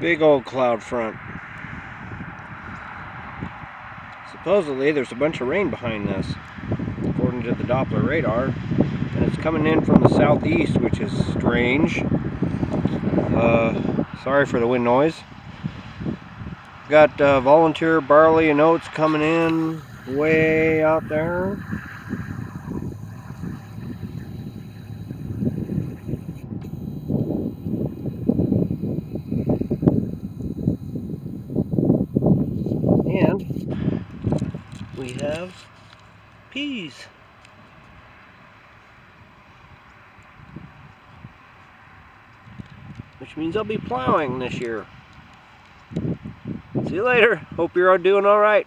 Big old cloud front. Supposedly there's a bunch of rain behind this, according to the Doppler radar, and it's coming in from the southeast, which is strange. Sorry for the wind noise. Got volunteer barley and oats coming in way out there. And we have peas. Which means I'll be plowing this year. See you later. Hope you're all doing all right.